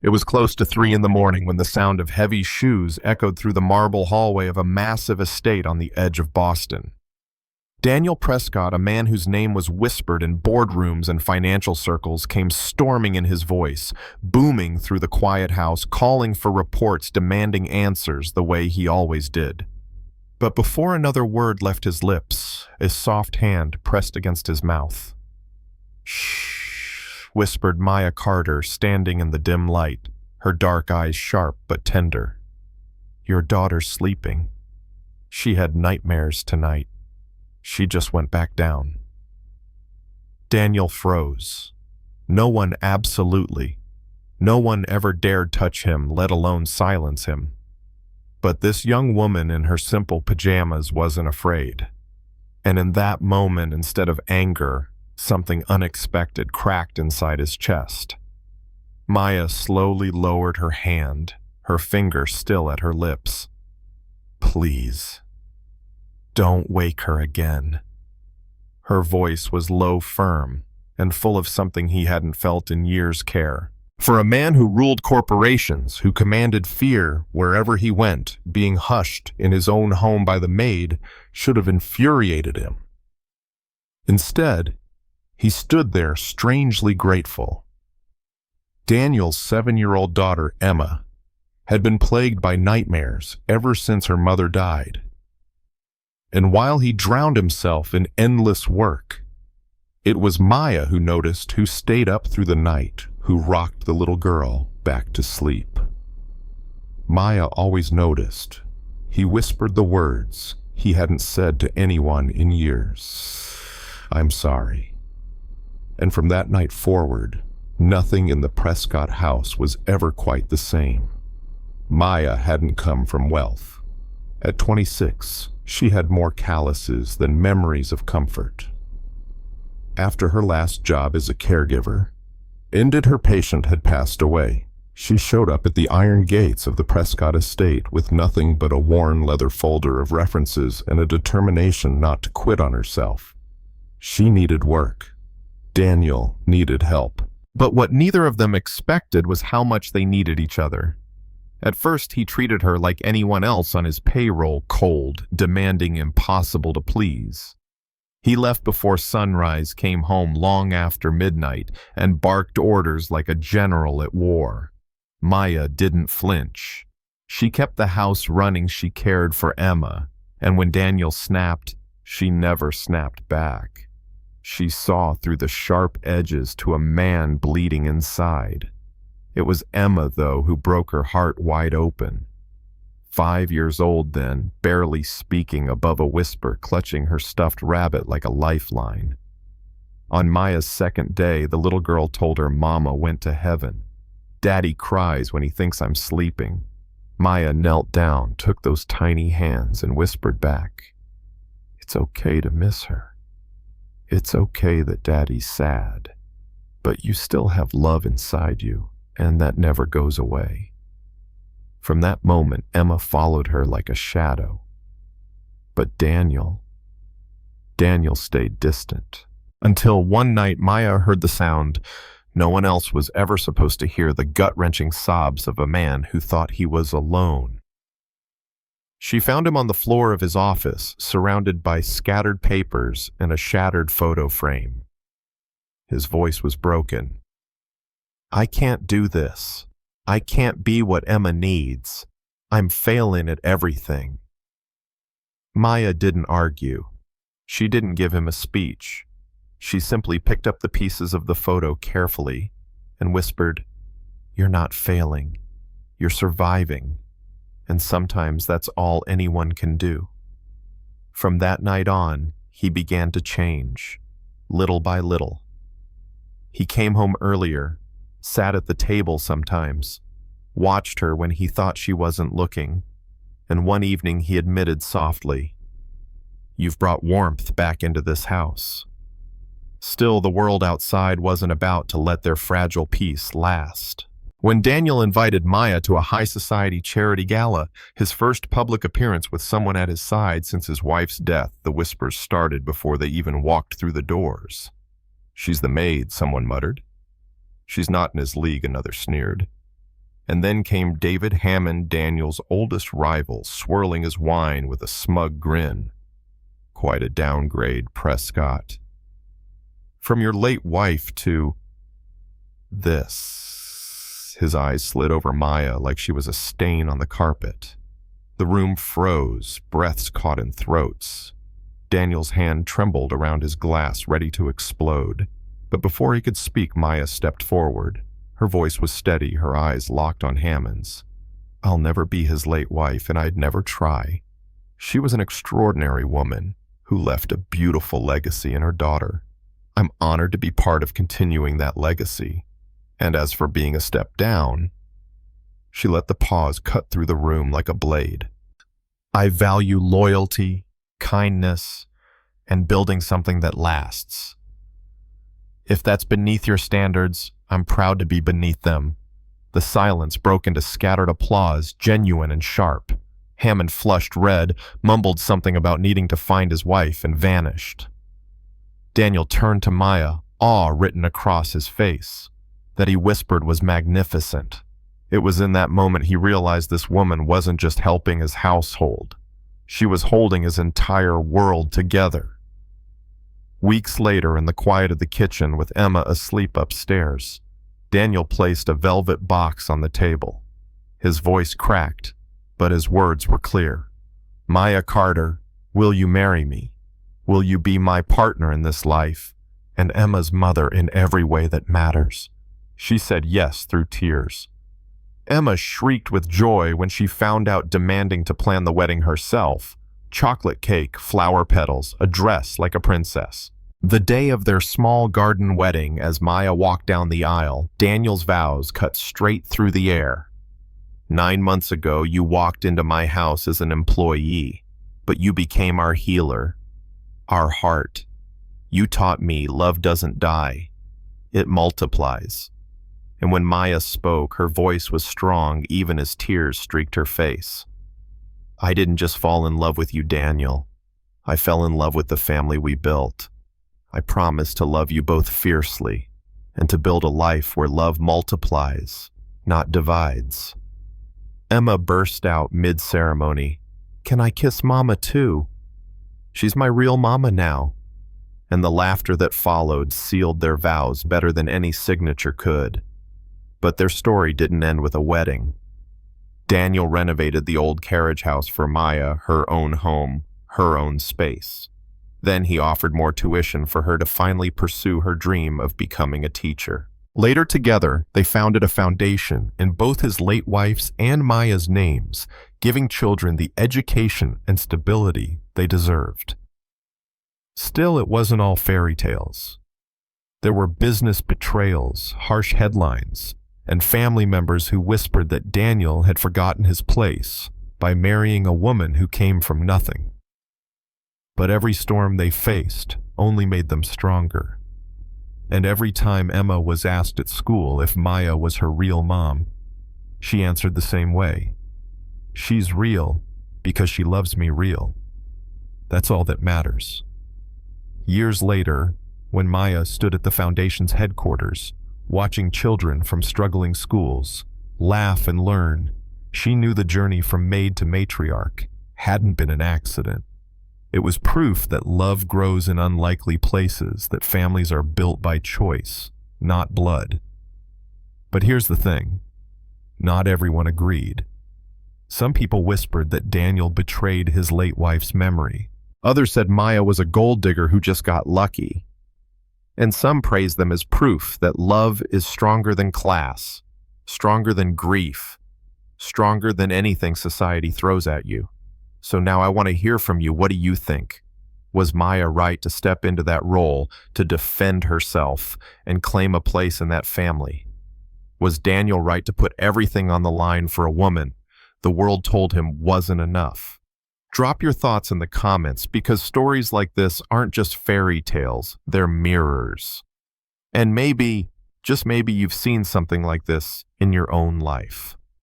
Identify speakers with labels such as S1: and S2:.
S1: It was close to 3 in the morning when the sound of heavy shoes echoed through the marble hallway of a massive estate on the edge of Boston. Daniel Prescott, a man whose name was whispered in boardrooms and financial circles, came storming in his voice, booming through the quiet house, calling for reports, demanding answers the way he always did. But before another word left his lips, a soft hand pressed against his mouth. "Shh," whispered Maya Carter, standing in the dim light, her dark eyes sharp but tender. "Your daughter's sleeping. She had nightmares tonight. She just went back down." Daniel froze. No one ever dared touch him, let alone silence him. But this young woman in her simple pajamas wasn't afraid. And in that moment, instead of anger, something unexpected cracked inside his chest. Maya slowly lowered her hand, her finger still at her lips. "Please, don't wake her again." Her voice was low, firm, and full of something he hadn't felt in years' care. For a man who ruled corporations, who commanded fear wherever he went, being hushed in his own home by the maid should have infuriated him. Instead, he stood there strangely grateful. Daniel's 7-year-old daughter, Emma, had been plagued by nightmares ever since her mother died. And while he drowned himself in endless work, it was Maya who noticed, who stayed up through the night, who rocked the little girl back to sleep. Maya always noticed. He whispered the words he hadn't said to anyone in years. "I'm sorry." And from that night forward, nothing in the Prescott house was ever quite the same. Maya hadn't come from wealth. At 26, she had more calluses than memories of comfort. After her last job as a caregiver ended, her patient had passed away. She showed up at the iron gates of the Prescott estate with nothing but a worn leather folder of references and a determination not to quit on herself. She needed work. Daniel needed help. But what neither of them expected was how much they needed each other. At first, he treated her like anyone else on his payroll, cold, demanding, impossible to please. He left before sunrise, came home long after midnight, and barked orders like a general at war. Maya didn't flinch. She kept the house running. She cared for Emma, and when Daniel snapped, she never snapped back. She saw through the sharp edges to a man bleeding inside. It was Emma, though, who broke her heart wide open. 5 years old then, barely speaking above a whisper, clutching her stuffed rabbit like a lifeline. On Maya's second day, the little girl told her Mama went to heaven. Daddy cries when he thinks I'm sleeping. Maya knelt down, took those tiny hands, and whispered back, "It's okay to miss her. It's okay that Daddy's sad, but you still have love inside you, and that never goes away." From that moment, Emma followed her like a shadow. But Daniel stayed distant. Until one night Maya heard the sound no one else was ever supposed to hear, the gut-wrenching sobs of a man who thought he was alone. She found him on the floor of his office, surrounded by scattered papers and a shattered photo frame. His voice was broken. "I can't do this. I can't be what Emma needs. I'm failing at everything." Maya didn't argue. She didn't give him a speech. She simply picked up the pieces of the photo carefully and whispered, "You're not failing. You're surviving. And sometimes that's all anyone can do." From that night on, he began to change, little by little. He came home earlier, sat at the table sometimes, watched her when he thought she wasn't looking, and one evening he admitted softly, "You've brought warmth back into this house." Still, the world outside wasn't about to let their fragile peace last. When Daniel invited Maya to a high society charity gala, his first public appearance with someone at his side since his wife's death, the whispers started before they even walked through the doors. "She's the maid," someone muttered. "She's not in his league," another sneered. And then came David Hammond, Daniel's oldest rival, swirling his wine with a smug grin. Quite a downgrade, Prescott. From your late wife to this. His eyes slid over Maya like she was a stain on the carpet. The room froze, breaths caught in throats. Daniel's hand trembled around his glass, ready to explode. But before he could speak, Maya stepped forward. Her voice was steady, her eyes locked on Hammond's. I'll never be his late wife, and I'd never try. She was an extraordinary woman who left a beautiful legacy in her daughter. I'm honored to be part of continuing that legacy. And as for being a step down, she let the pause cut through the room like a blade. I value loyalty, kindness, and building something that lasts. If that's beneath your standards, I'm proud to be beneath them. The silence broke into scattered applause, genuine and sharp. Hammond flushed red, mumbled something about needing to find his wife, and vanished. Daniel turned to Maya, awe written across his face. That he whispered was magnificent. It was in that moment he realized this woman wasn't just helping his household. She was holding his entire world together. Weeks later, in the quiet of the kitchen with Emma asleep upstairs, Daniel placed a velvet box on the table. His voice cracked, but his words were clear. Maya Carter, will you marry me? Will you be my partner in this life, and Emma's mother in every way that matters? She said yes through tears. Emma shrieked with joy when she found out, demanding to plan the wedding herself. Chocolate cake, flower petals, a dress like a princess. The day of their small garden wedding, as Maya walked down the aisle, Daniel's vows cut straight through the air. 9 months ago, you walked into my house as an employee, but you became our healer, our heart. You taught me love doesn't die. It multiplies. And when Maya spoke, her voice was strong even as tears streaked her face. I didn't just fall in love with you, Daniel. I fell in love with the family we built. I promised to love you both fiercely and to build a life where love multiplies, not divides. Emma burst out mid-ceremony. Can I kiss Mama too? She's my real mama now. And the laughter that followed sealed their vows better than any signature could. But their story didn't end with a wedding. Daniel renovated the old carriage house for Maya, her own home, her own space. Then he offered more tuition for her to finally pursue her dream of becoming a teacher. Later together, they founded a foundation in both his late wife's and Maya's names, giving children the education and stability they deserved. Still, it wasn't all fairy tales. There were business betrayals, harsh headlines, and family members who whispered that Daniel had forgotten his place by marrying a woman who came from nothing. But every storm they faced only made them stronger. And every time Emma was asked at school if Maya was her real mom, she answered the same way. She's real because she loves me real. That's all that matters. Years later, when Maya stood at the foundation's headquarters, watching children from struggling schools laugh and learn, she knew the journey from maid to matriarch hadn't been an accident. It was proof that love grows in unlikely places, that families are built by choice, not blood. But here's the thing. Not everyone agreed. Some people whispered that Daniel betrayed his late wife's memory. Others said Maya was a gold digger who just got lucky. And some praised them as proof that love is stronger than class, stronger than grief, stronger than anything society throws at you. So now I want to hear from you. What do you think? Was Maya right to step into that role, to defend herself and claim a place in that family? Was Daniel right to put everything on the line for a woman the world told him wasn't enough? Drop your thoughts in the comments, because stories like this aren't just fairy tales, they're mirrors. And maybe, just maybe, you've seen something like this in your own life.